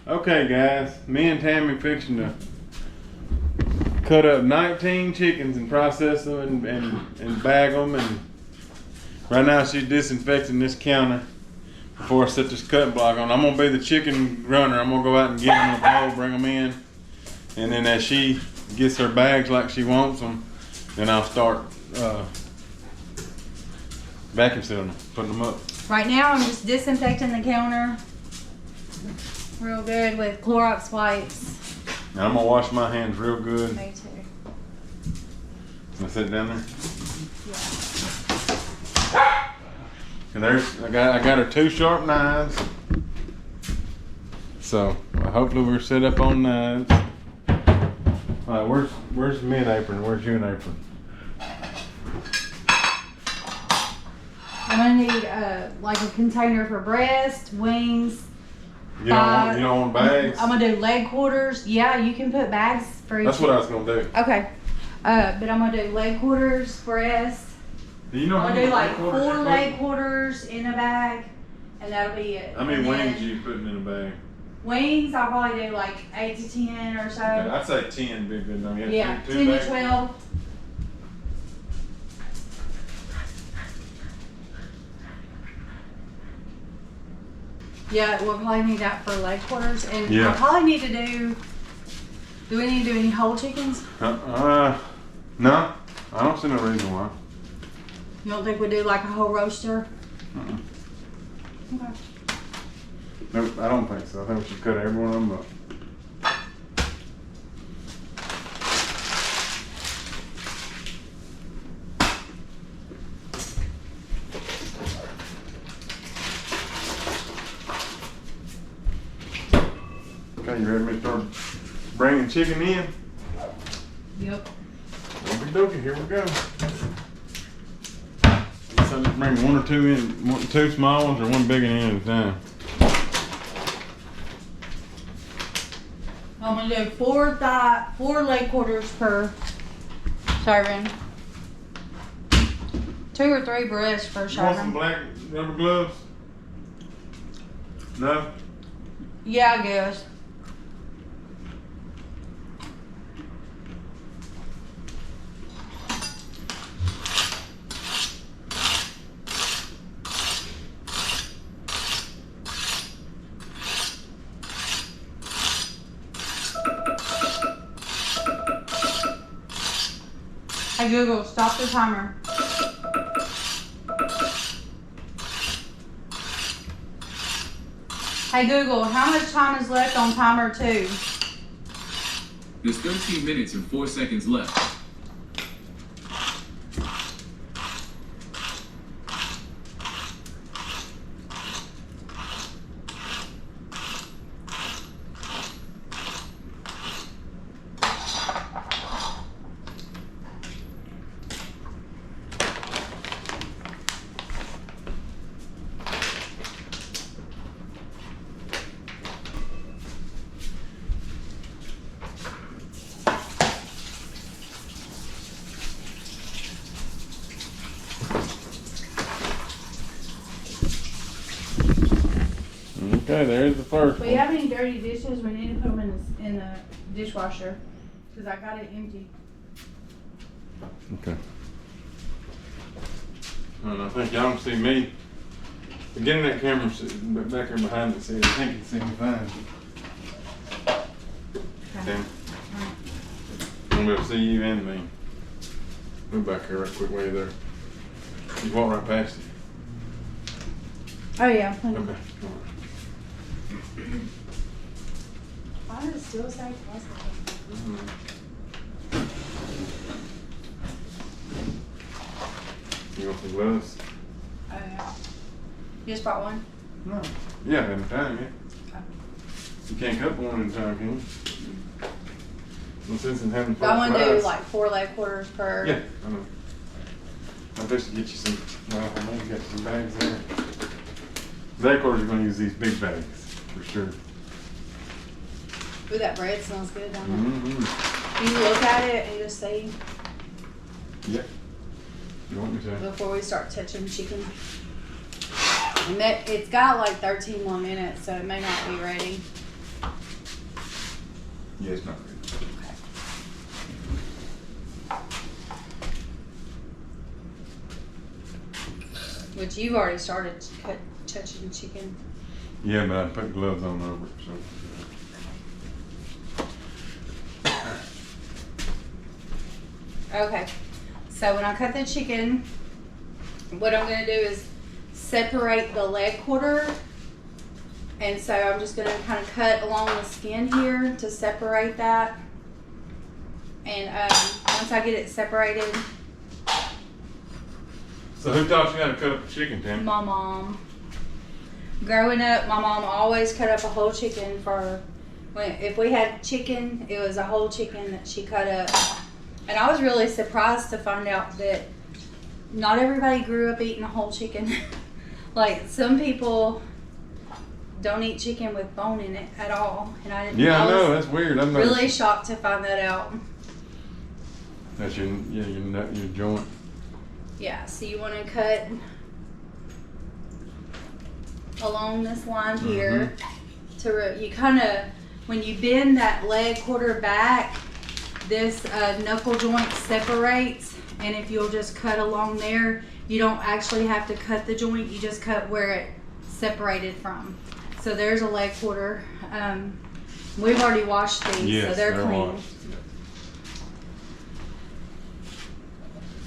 Okay, guys, me and Tammy fixing to cut up 19 chickens and process them and bag them. And right now she's disinfecting this counter before I set this cutting block on. I'm gonna be the chicken runner. I'm gonna go out and get them in a bowl, bring them in, and then as she gets her bags like she wants them, then I'll start vacuum sealing them, putting them up. Right now I'm just disinfecting the counter real good with Clorox wipes. Now I'm gonna wash my hands real good. Me too. Can I sit it down there? Yeah. And I got her 2 sharp knives. So hopefully we're set up on knives. All right, where's the mid apron? Where's your apron? I'm gonna need like a container for breast, wings. You don't want bags? I'm gonna do leg quarters. Yeah, you can put bags for each. That's what I was gonna do. Okay. But I'm gonna do leg quarters, breast. Do you know I'm how gonna do many like leg quarters 4 you leg quarters in a bag, and that'll be it. How many And wings then are you putting in a bag? Wings, I'll probably do like 8 to 10 or so. Okay, I'd say 10 would be good. No, Yeah, two 10 to bags. 12. Yeah, we'll probably need that for leg quarters, and Yeah. I probably need to do. Do we need to do any whole chickens? No, I don't see no reason why. You don't think we do like a whole roaster? Okay. Nope, I don't think so. I think we should cut every one of them up. Okay, you ready for me to start bringing chicken in? Yep. Okie dokie, here we go. So just bring 1 or 2 in, 2 small ones or 1 big one in at a time. I'm gonna do 4 leg quarters per serving. 2 or 3 breasts per You want some serving. black rubber gloves? No? Yeah, I guess. Hey Google, stop the timer. Hey Google, how much time is left on timer 2? There's 13 minutes and 4 seconds left. Okay, there's the first Do one. you have any dirty dishes? We need to put them in the dishwasher. Because I got it empty. Okay. And I think y'all can see me. Get in that camera back here behind it, see, I think you can see me fine. Sam, I'm gonna be able to see you and me. Move back here right quick while you're there. You walk right past it. Oh yeah. Okay, come on. Why does it still say plastic? You want some gloves? Oh yeah. You just brought one? No. Yeah, in time, yeah. Okay. You can't cut one in time, can you? No sense in having I want to do fries. like 4 leg quarters per. Yeah, I know. I'll just get you some, well, I know you got some bags there. Leg quarters are gonna use these big bags, for sure. Ooh, that bread smells good, don't it? Mm-hmm. Can you look at it and just see Yeah. You want me to? before we start touching chicken? And it's got like 13 more minutes, so it may not be ready. Yeah, it's not good. Which you've already started touching chicken. Yeah, but I put gloves on over it, so. Okay, so when I cut the chicken, what I'm gonna do is separate the leg quarter. And so I'm just gonna kind of cut along the skin here to separate that. And once I get it separated, So who taught you how to cut up a chicken, Tim? my mom. Growing up, my mom always cut up a whole chicken if we had chicken, it was a whole chicken that she cut up. And I was really surprised to find out that not everybody grew up eating a whole chicken. Like some people don't eat chicken with bone in it at all. And I didn't. Yeah, I know, was that's weird. I'm really shocked to find that out. That's your joint. Yeah, so you want to cut along this line here. You kind of, when you bend that leg quarter back, this knuckle joint separates, and if you'll just cut along there, you don't actually have to cut the joint, you just cut where it separated from. So there's a leg quarter. We've already washed these, Yes, so they're clean. washed.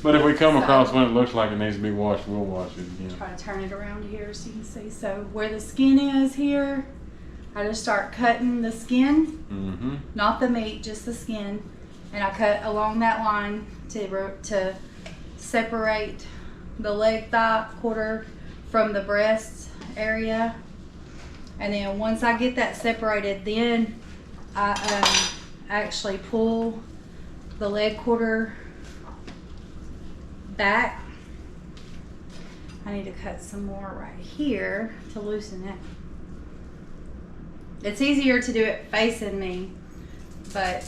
But if we come across one that looks like it needs to be washed, we'll wash it again. Try to turn it around here so you can see. So where the skin is here, I just start cutting the skin, not the meat, just the skin, and I cut along that line to separate the leg thigh quarter from the breast area. And then once I get that separated, then I actually pull the leg quarter back. I need to cut some more right here to loosen it. It's easier to do it facing me, but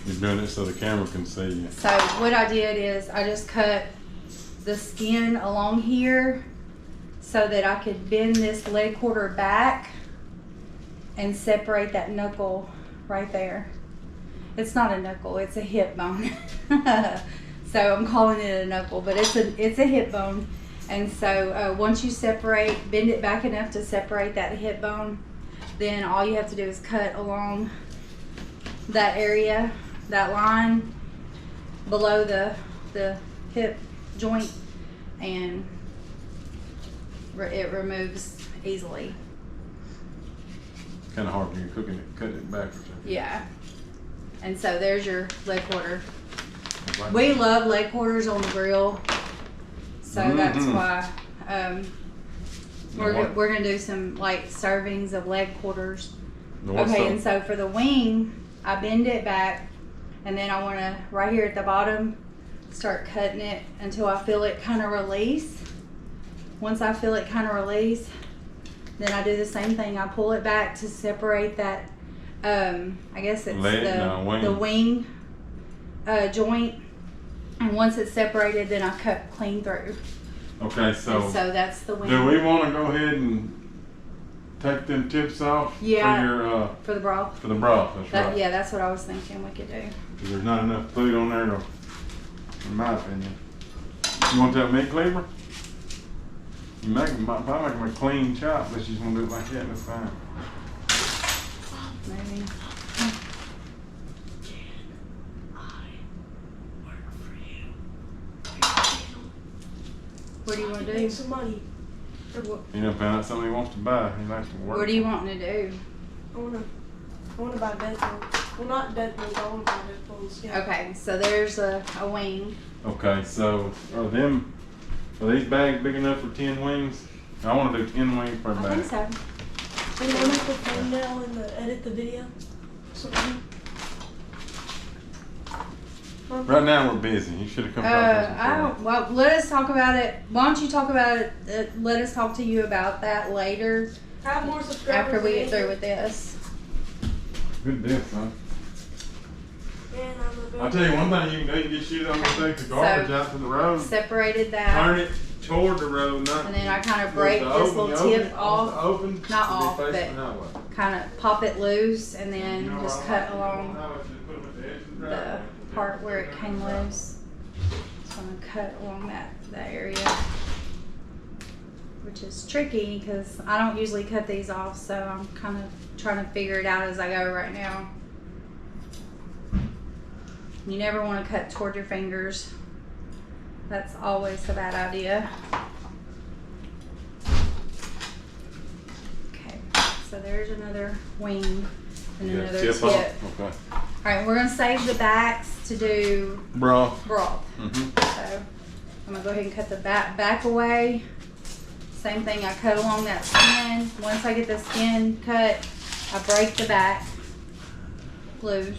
You're doing it so the camera can see you. so what I did is I just cut the skin along here so that I could bend this leg quarter back and separate that knuckle right there. It's not a knuckle, it's a hip bone. So I'm calling it a knuckle, but it's a hip bone. And so once you bend it back enough to separate that hip bone, then all you have to do is cut along that area, that line below the hip joint, and it removes easily. Kind of hard when you're cooking it, cutting it back or something. Yeah. And so there's your leg quarter. We love leg quarters on the grill, so that's why we're gonna do some like servings of leg quarters. Okay, and so for the wing, I bend it back, and then I want to right here at the bottom start cutting it until I feel it kind of release. Once I feel it kind of release, then I do the same thing. I pull it back to separate that. I guess it's the wing joint, and once it's separated, then I cut clean through. Okay, so that's the wing. Do we want to go ahead and take them tips off? Yeah. For the broth. For the broth, that's right. Yeah, that's what I was thinking we could do. Because there's not enough food on there, in my opinion. You want that meat cleaver? You might make them a clean chop, but you just want to do it like that, that's fine. Maybe. What do you want to do? Make some money. You know, find out something he wants to buy. He likes to work. What are you wanting to do? I wanna buy Deadpool. Well, not Deadpool. I wanna buy Deadpool's. Yeah. Okay, so there's a wing. Okay, so are these bags big enough for 10 wings? I want to do 10 wings per bag. I think so. And you want to put thumbnail and edit the video? Something. Right now we're busy. You should have come across this. Well, let us talk about it. Why don't you talk about it? Let us talk to you about that later. Have more subscribers. After we get through with this. Good deal, son. And I'll tell you one thing you can do. You can get shit on the take the garbage out to the road. Separated that. Turn it toward the road, not. And then I kind of break this little tip off. Open. Not off, facing but the highway. kind of pop it loose and then just cut along the part where it came loose. So I'm gonna cut along that area, which is tricky because I don't usually cut these off, so I'm kind of trying to figure it out as I go right now. You never want to cut toward your fingers. That's always a bad idea. Okay, so there's another wing and another tip. Okay. Alright, we're going to save the backs to do Broth. So I'm going to go ahead and cut the back away. Same thing, I cut along that skin. Once I get the skin cut, I break the back loose.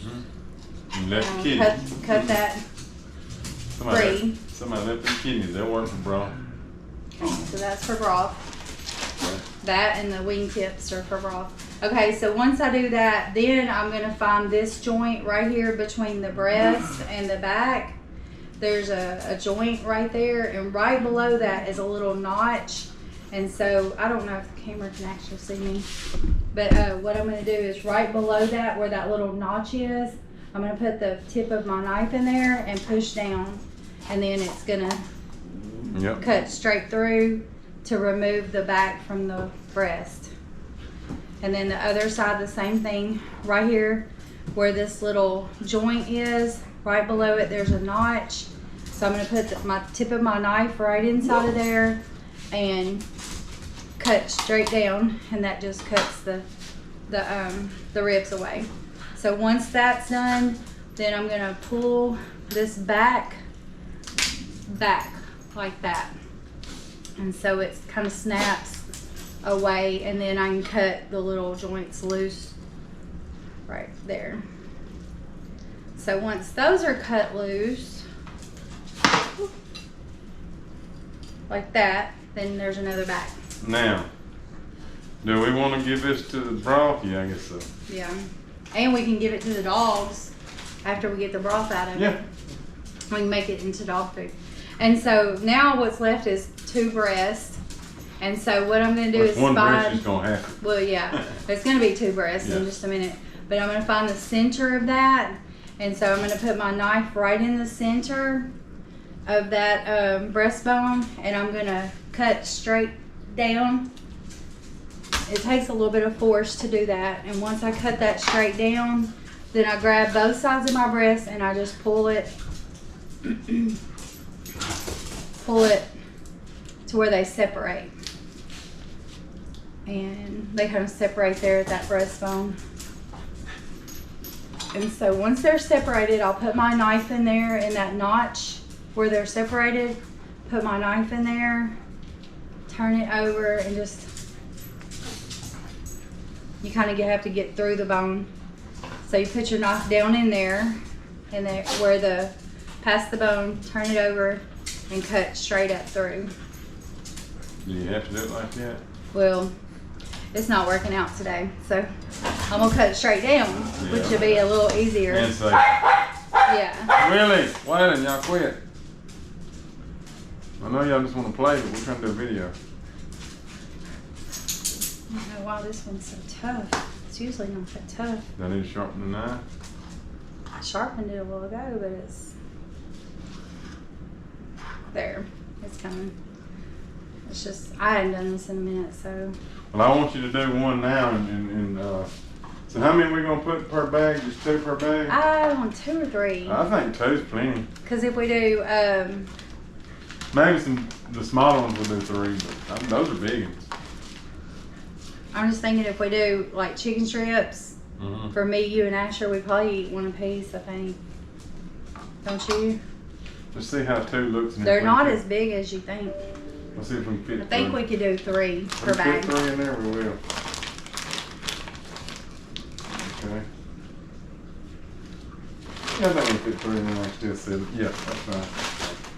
You left the kidneys. Cut that free. Somebody left the kidneys. They'll work for broth. Okay, so that's for broth. That and the wing tips are for broth. Okay, so once I do that, then I'm going to find this joint right here between the breast and the back. There's a joint right there, and right below that is a little notch. And so I don't know if the camera can actually see me, but what I'm going to do is right below that, where that little notch is, I'm going to put the tip of my knife in there and push down, and then it's going to cut straight through to remove the back from the breast. And then the other side, the same thing. Right here where this little joint is, right below it, there's a notch. So I'm going to put my tip of my knife right inside of there and cut straight down, and that just cuts the ribs away. So once that's done, then I'm going to pull this back like that. And so it kind of snaps away, and then I can cut the little joints loose right there. So once those are cut loose, like that, then there's another back. Now, do we want to give this to the broth? Yeah, I guess so. Yeah. And we can give it to the dogs after we get the broth out of it. We can make it into dog food. And so now what's left is 2 breasts. And so what I'm going to do is one breast find... is going to happen. Well, yeah. There's going to be 2 breasts in just a minute. But I'm going to find the center of that. And so I'm going to put my knife right in the center of that breastbone. And I'm going to cut straight down. It takes a little bit of force to do that. And once I cut that straight down, then I grab both sides of my breast and I just pull it to where they separate. And they kind of separate there at that breastbone. And so once they're separated, I'll put my knife in there in that notch where they're separated. Put my knife in there, turn it over, and just, you kind of have to get through the bone. So you put your knife down in there, where past the bone, turn it over, and cut straight up through. Do you have to do it like that? Well, it's not working out today, so I'm gonna cut it straight down, which will be a little easier. And say, Yeah. Willie, Waylon, y'all quit. I know y'all just want to play, but we're trying to do a video. I don't know why this one's so tough. It's usually not that tough. Do I need to sharpen the knife? I sharpened it a while ago, but it's there. It's coming. It's just, I hadn't done this in a minute, so. Well, I want you to do one now, and so how many are we gonna put per bag? Just 2 per bag? I want 2 or 3. I think 2's plenty. Because if we do, Maybe the smaller ones will do 3, but those are big ones. I'm just thinking if we do like chicken strips, for me, you, and Asher, we probably eat 1 apiece, I think. Don't you? Let's see how 2 looks. They're not as big as you think. Let's see if we can fit. I think we could do 3 per bag. Fit 3 in there, we will. Okay. Yeah, I think we fit 3 in there like this. Yeah, that's fine.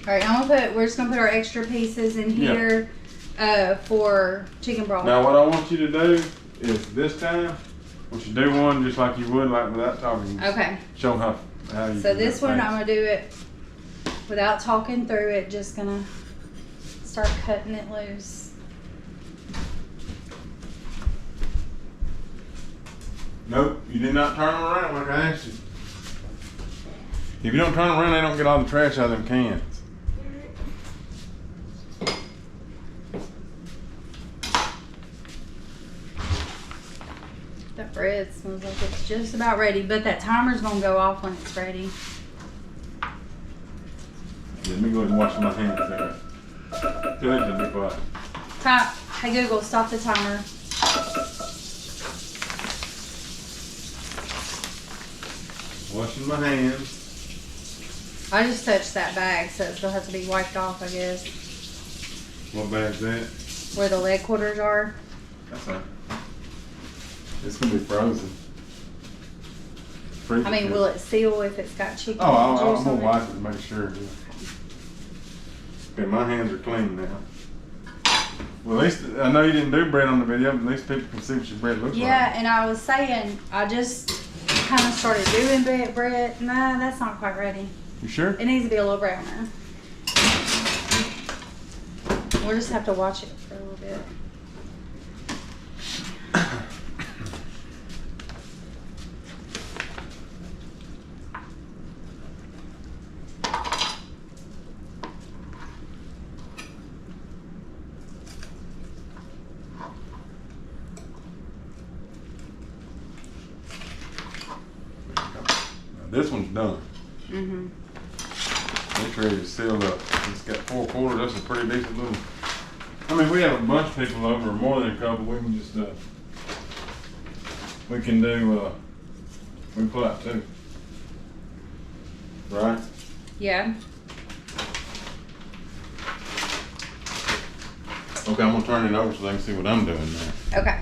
Alright, we're just gonna put our extra pieces in here for chicken broth. Now what I want you to do is this time, I want you to do one just like you would, like without talking. Okay. Show how you So do this that one, fast. I'm gonna do it without talking through it, just gonna start cutting it loose. Nope, you did not turn them around like I asked you. If you don't turn them around, they don't get all the trash out of them cans. That bread smells like it's just about ready, but that timer's gonna go off when it's ready. Let me go ahead and wash my hands there. Tell it to be quiet. Hey Google, stop the timer. Washing my hands. I just touched that bag, so it still has to be wiped off, I guess. What bag's that? Where the leg quarters are. That's right. It's gonna be frozen. I mean, will it seal if it's got chicken Oh, I'm juice gonna on it? wipe it to make sure. Okay, my hands are clean now. Well, at least I know you didn't do bread on the video, but at least people can see what your bread looks Yeah, and I was saying, I just kind of started doing bread. Nah, that's not quite ready. You sure? It needs to be a little browner. We'll just have to watch it for a little bit. This one's done. Mm-hmm. It's ready to seal up. It's got 4 quarters. That's a pretty decent little. I mean, we have a bunch of people over, more than a couple. We can just we can do we can pull out 2. Right? Yeah. Okay, I'm gonna turn it over so they can see what I'm doing now. Okay.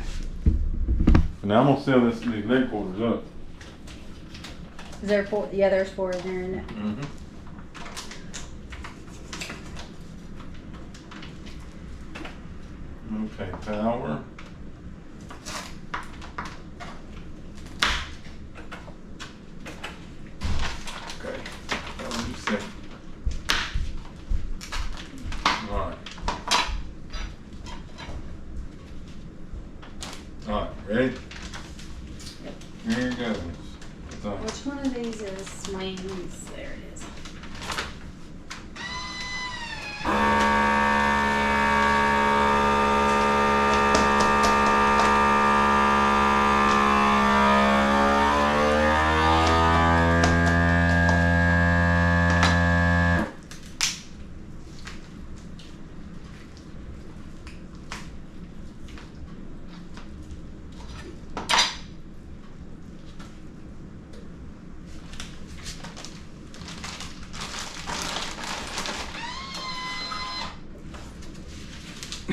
Now I'm gonna seal these leg quarters up. Is there 4? Yeah, there's 4 in there, isn't it? Mm-hmm. Okay, power. Okay, that one you set. Alright. Alright, ready? Here it goes. So, Which one of these is Swain's? There it is.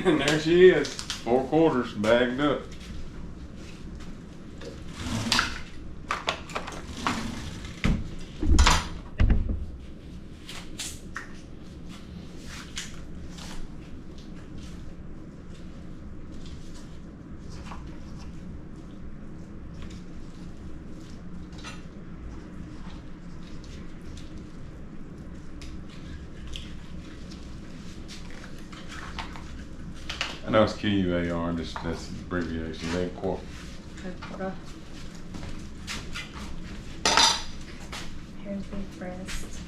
and there she is, 4 quarters bagged up. I know it's QUAR, that's the abbreviation, leg quarter. Here's the breast.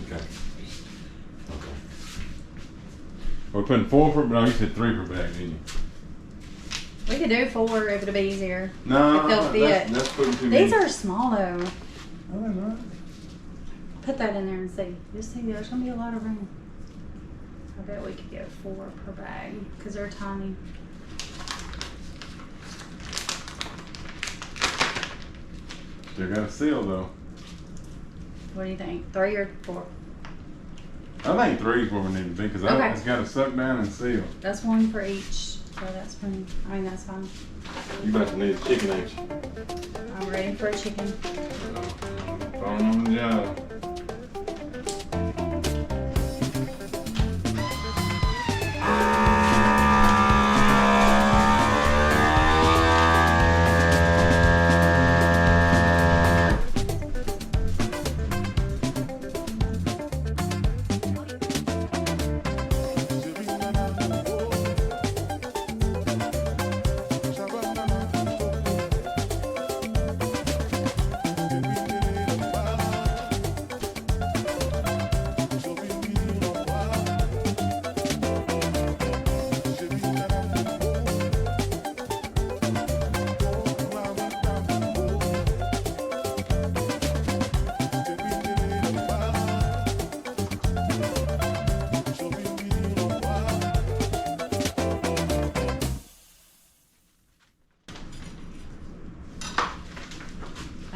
Okay. Okay. We're putting 4 per, no, you said 3 per bag, didn't you? We could do 4 if it'll be easier. No, If they'll fit. that's putting too many. These are small though. Oh, they're not. Put that in there and see. Just see, there's gonna be a lot of room. I bet we could get 4 per bag because they're tiny. Still got a seal though. What do you think? 3 or 4? I think 3 is where we need to be because Okay. it's got to suck down and seal. That's 1 for each. So that's fine. I mean, that's fine. You about to need a chicken, ain't you? I'm ready for a chicken. Phone on the job.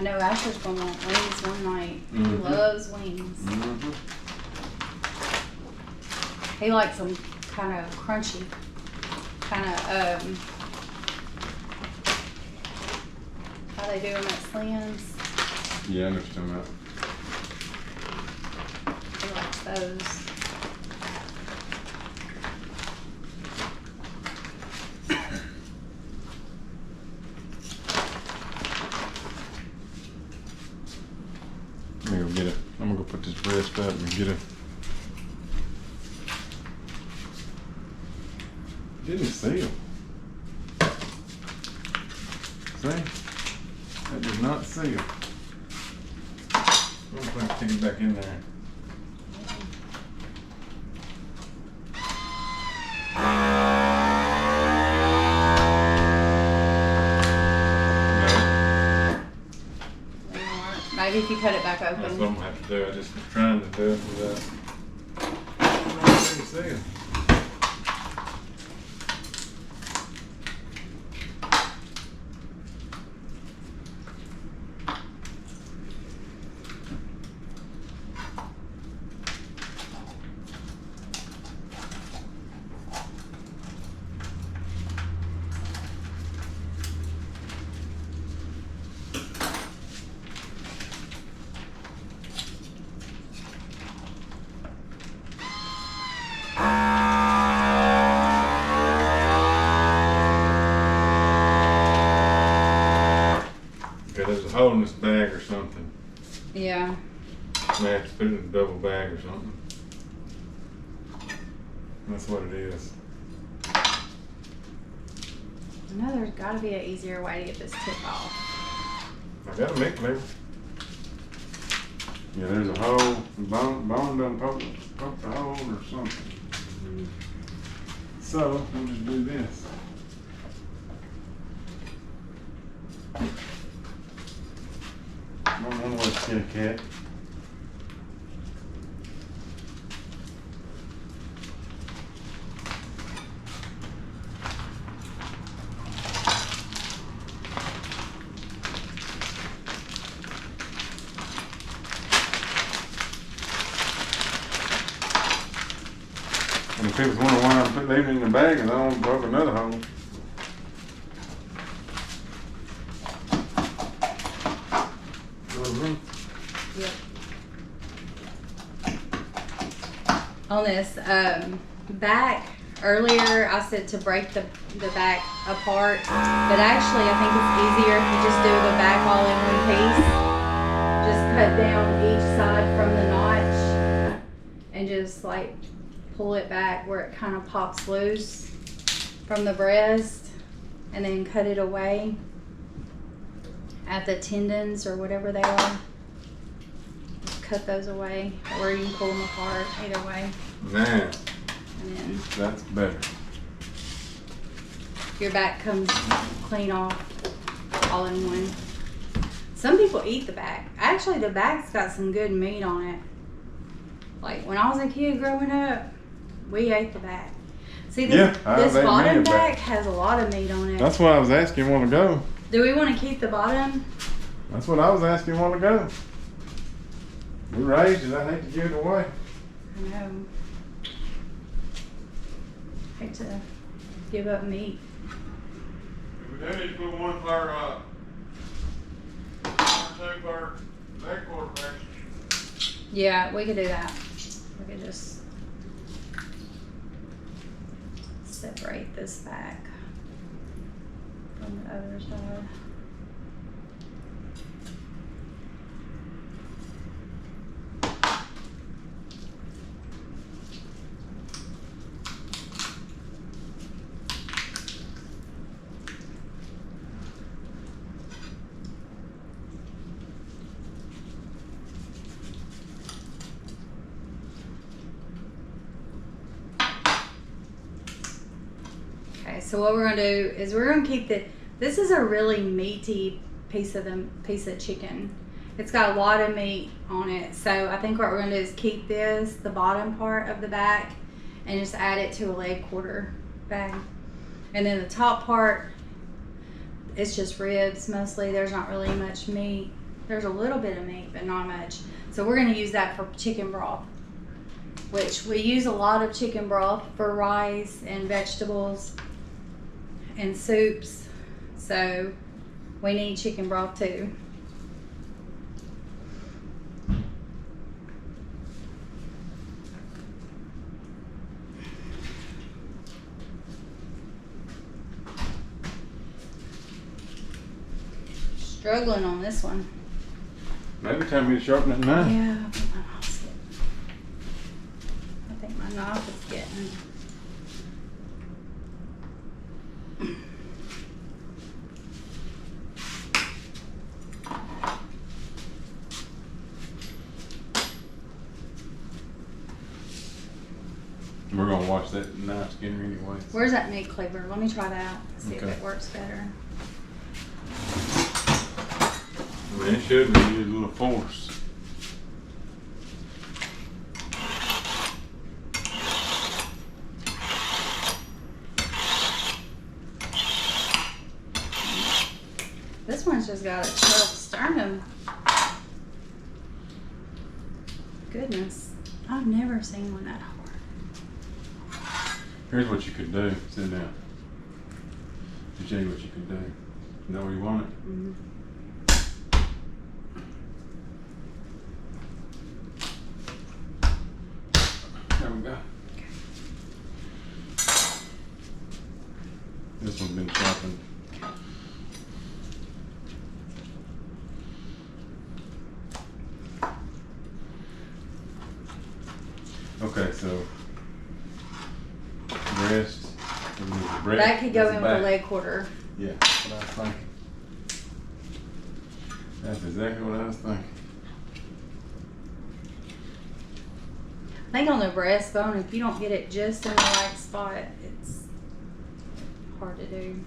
I know Asher's gonna want wings one night. He Mhm. loves wings. Mm-hmm. He likes them kind of crunchy. Kind of, how they do them at Slim's. Yeah, I understand that. He likes those. Let me go get it. I'm gonna go put this breast up and get it. Didn't seal. See? That did not seal. I'm gonna stick it back in there. Maybe if you cut it back That's what open. I'm gonna have to do. I just was trying to do it without. Didn't seal. Okay, there's a hole in this bag or something. Yeah. I may have to put it in a double bag or something. That's what it is. I know there's gotta be an easier way to get this tip off. I got a meat cleaver. Yeah, there's a hole. Bone done poked the hole or something. So we'll just do this. One way to skin a cat. And if people wonder why I'm leaving it in the bag and I don't broke another hole. Mm-hmm. Yep. On this back, earlier I said to break the back apart, but actually I think it's easier if you just do the back all in one piece. Just cut down each side from the notch and just like pull it back where it kind of pops loose from the breast, and then cut it away at the tendons or whatever they are. Just cut those away, or you can pull them apart, either way. Now, And then that's better. your back comes clean off all in one. Some people eat the back. Actually, the back's got some good meat on it. Like when I was a kid growing up, we ate the back. See, this ate bottom me a back. back has a lot of meat on it. That's what I was asking a while ago. Do we want to keep the bottom? That's what I was asking a while ago. We raised it. I hate to give it away. I know. Hate to give up meat. We do need to put one per, two per leg quarterback. Yeah, we could do that. We could just separate this back from the other side. So what we're gonna do is we're gonna keep this is a really meaty piece of chicken. It's got a lot of meat on it. So I think what we're gonna do is keep this, the bottom part of the back, and just add it to a leg quarter bag. And then the top part, it's just ribs mostly. There's not really much meat. There's a little bit of meat, but not much. So we're gonna use that for chicken broth, which we use a lot of chicken broth for rice and vegetables and soups. So we need chicken broth too. Struggling on this one. Maybe time for me to sharpen that knife. Yeah, but my knife's getting. I think my knife is getting. We're gonna wash that knife skinner anyway. Where's that meat cleaver? Let me try that. See if Okay. it works better. I mean, it should be a little force. This one's just got a 12 sternum. Goodness, I've never seen one that hard. Here's what you could do. Sit down. I'll show you what you could do. You know where you want it? Mm-hmm. There we go. This one's been sharpened. Okay, so breast. That could go in with a leg quarter. Yeah, that's what I was thinking. That's exactly what I was thinking. I think on the breastbone, if you don't get it just in the right spot, it's hard to do.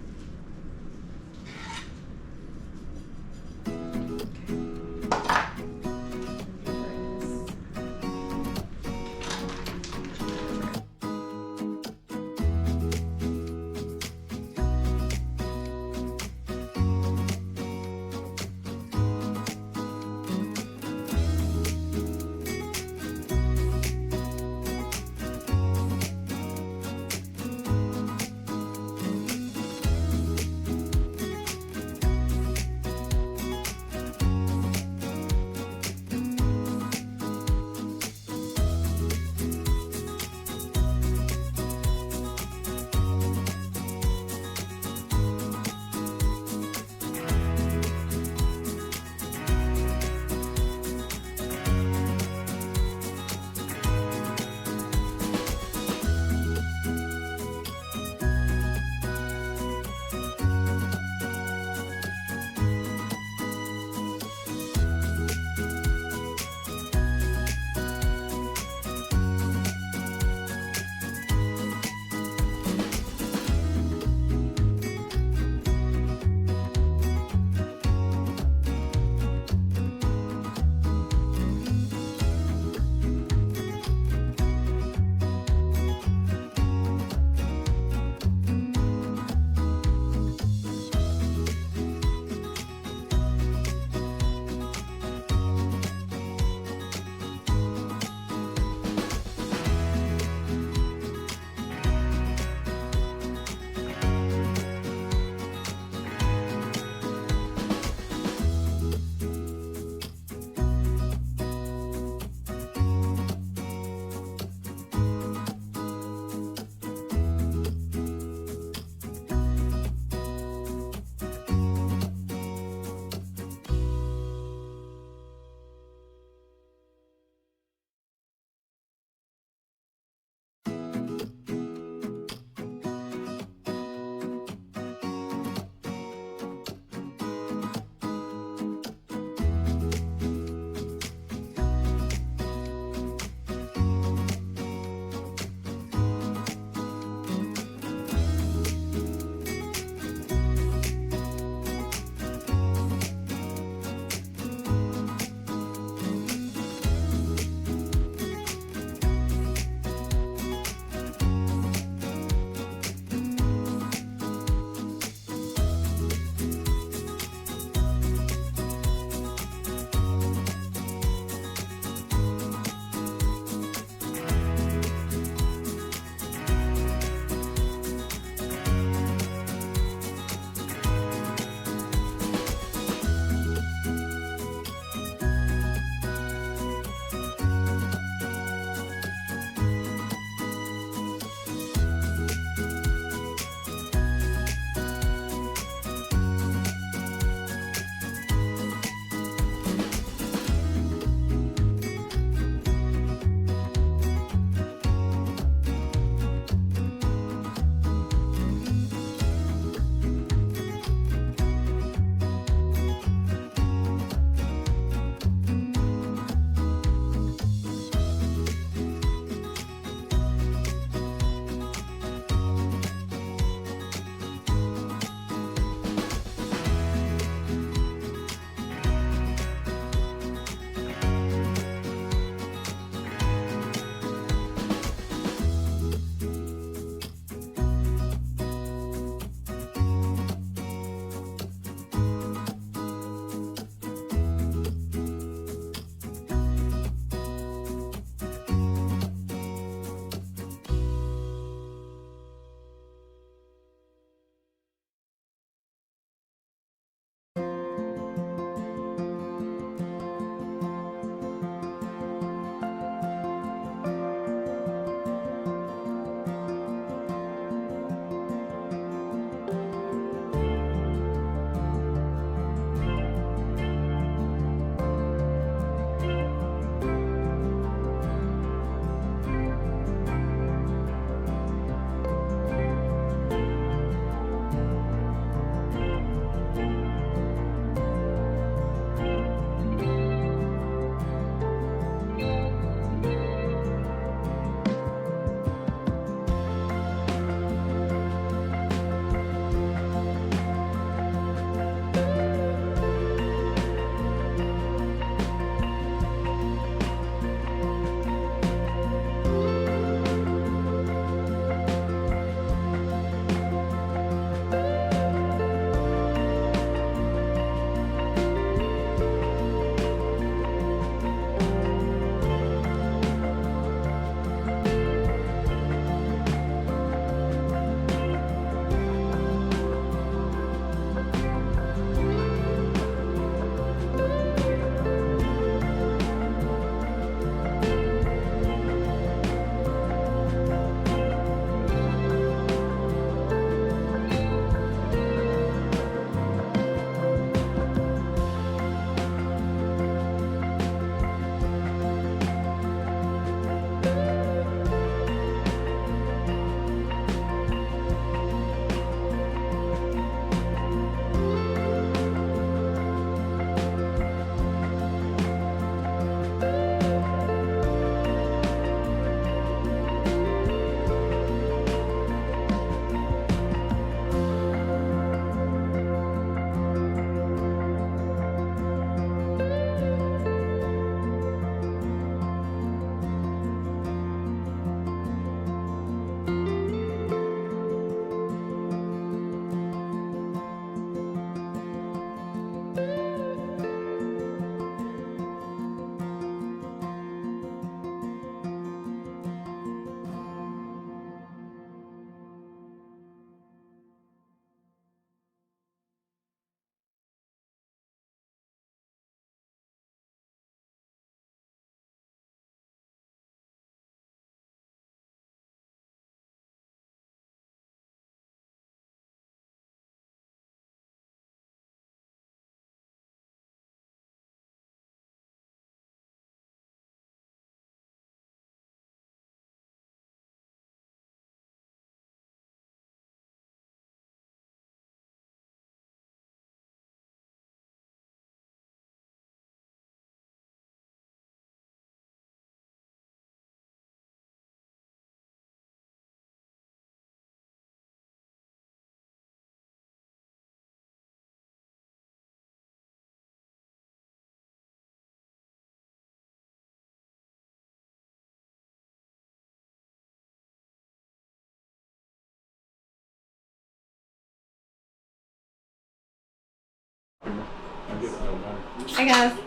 Hey guys.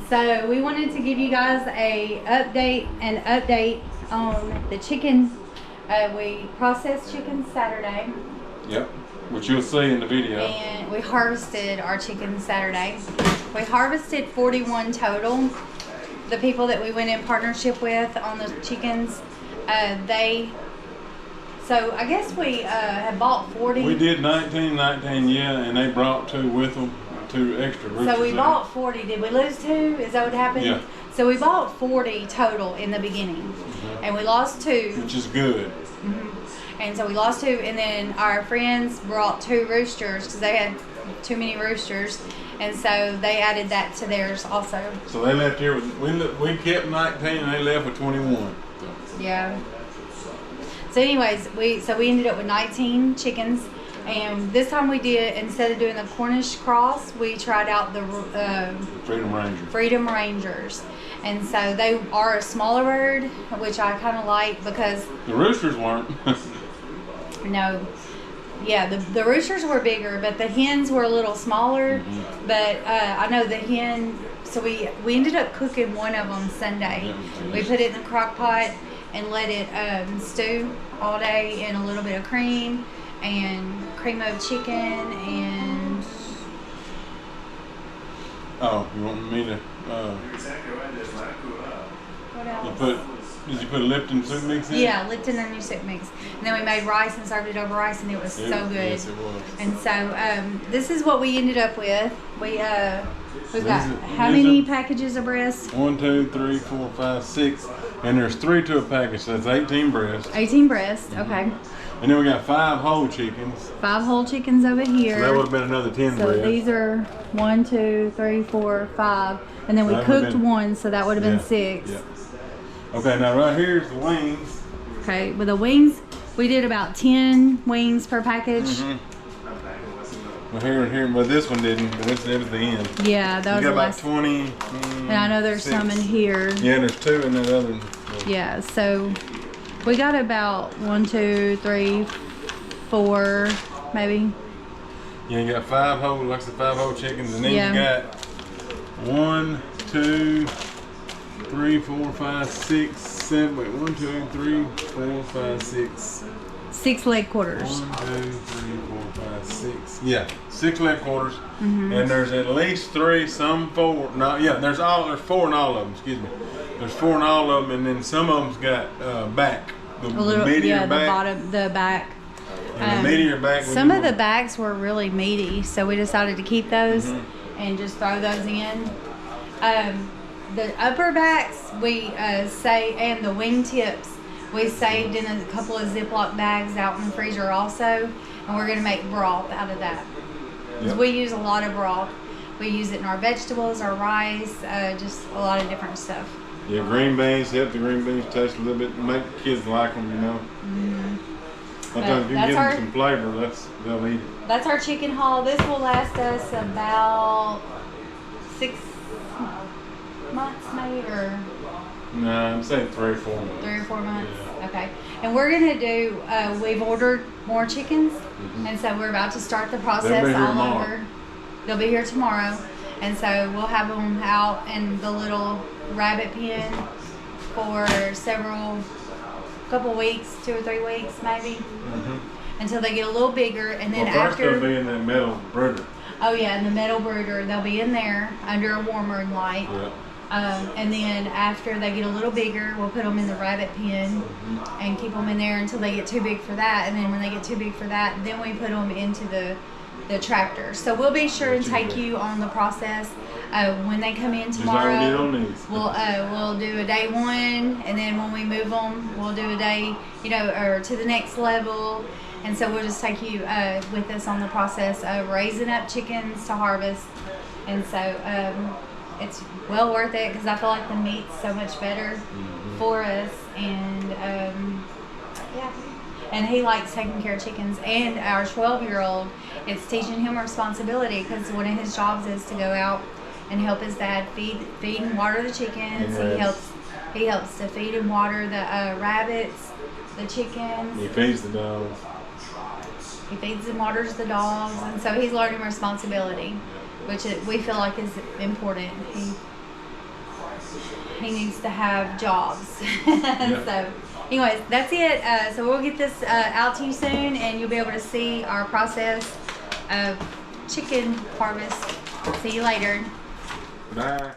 So we wanted to give you guys an update on the chicken. We processed chicken Saturday. Yep, which you'll see in the video. And we harvested our chicken Saturday. We harvested 41 total. The people that we went in partnership with on the chickens, so I guess we have bought 40. We did 19, yeah, and they brought 2 with them, 2 extra roosters. So we bought 40. Did we lose 2? Is that what happened? Yeah. So we bought 40 total in the beginning, and we lost 2. Which is good. Mm-hmm. And so we lost 2, and then our friends brought 2 roosters because they had too many roosters, and so they added that to theirs also. So they left here with, we kept 19 and they left with 21. Yeah. So anyways, we ended up with 19 chickens, and this time we did, instead of doing the Cornish cross, we tried out the Freedom Rangers. And so they are a smaller bird, which I kind of like because the roosters weren't. No. Yeah, the roosters were bigger, but the hens were a little smaller. Mm-hmm. But I know the hen, so we ended up cooking one of them Sunday. Yeah, we put it in the crock pot and let it stew all day in a little bit of cream and cream of chicken and... Oh, you want me to... What else? Did you put a Lipton soup mix in? Yeah, Lipton onion soup mix. And then we made rice and served it over rice, and it was so good. Yes, it was. And so this is what we ended up with. We've got how these many are- packages of breasts? 1, 2, 3, 4, 5, 6, and there's 3 to a package, so that's 18 breasts. 18 breasts. Okay. And then we got 5 whole chickens. 5 whole chickens over here. So that would have been another 10 So breasts. these are 1, 2, 3, 4, 5, and then we That would've cooked been- one, so that would have been 6. Yeah. Okay, now right here's the wings. Okay, with the wings, we did about 10 wings per package. Mm-hmm. Well, here, but this one didn't. But it was the end. Yeah, that You was got the about last. 20. And I know there's 6. some in here. Yeah, there's 2 in that other one. Yeah, so we got about 1, 2, 3, 4, maybe. Yeah, you got 5 whole, like I said, 5 whole chickens, and then Yeah. you got 1, 2, 3, 4, 5, 6, 7. Wait, 1, 2, 3, 4, 5, 6. 6 leg quarters. 1, 2, 3, 4, 5, 6. Yeah, 6 leg quarters, Mm-hmm. and there's at least 3, some 4. No, yeah, there's 4 in all of them. Excuse me. There's 4 in all of them, and then some of them's got back. The A little, meatier yeah, the back. bottom, the back. And the meatier back. Some of the backs were really meaty, so we decided to keep those Mm-hmm. and just throw those in. The upper backs we and the wing tips we saved in a couple of Ziploc bags out in the freezer also, and we're gonna make broth out of that. 'Cause Yep. we use a lot of broth. We use it in our vegetables, our rice, just a lot of different stuff. Yeah, green beans, help the green beans taste a little bit, make the kids like them, you know. Sometimes if you That's give them our- some flavor, they'll eat it. That's our chicken haul. This will last us about 6 months, maybe, or No, I'm saying 3 or 4 months. 3 or 4 months. Yeah. Okay. And we're gonna do. We've ordered more chickens, and so we're about to start the process They'll be here all tomorrow. over. They'll be here tomorrow, and so we'll have them out in the little rabbit pen for couple weeks, 2 or 3 weeks maybe, until they get a little bigger, and then Well, first after. they'll be in that metal brooder. Oh yeah, in the metal brooder, they'll be in there under a warmer and light. Yeah. And then after they get a little bigger, we'll put them in the rabbit pen and keep them in there until they get too big for that. And then when they get too big for that, then we put them into the tractor. So we'll be sure and take you on the process when they come in Just like we did tomorrow. on these. We'll do a day 1, and then when we move them, we'll do a day, or to the next level. And so we'll just take you with us on the process of raising up chickens to harvest. And so it's well worth it because I feel like the meat's so much better for us. And yeah. And he likes taking care of chickens. And our 12-year-old, it's teaching him responsibility because one of his jobs is to go out and help his dad feed and water the chickens. He helps to feed and water the rabbits, the chickens. He feeds the dogs. He feeds and waters the dogs, and so he's learning responsibility. which we feel like is important. He needs to have jobs. So, anyways, that's it. So we'll get this out to you soon, and you'll be able to see our process of chicken harvest. See you later. Bye.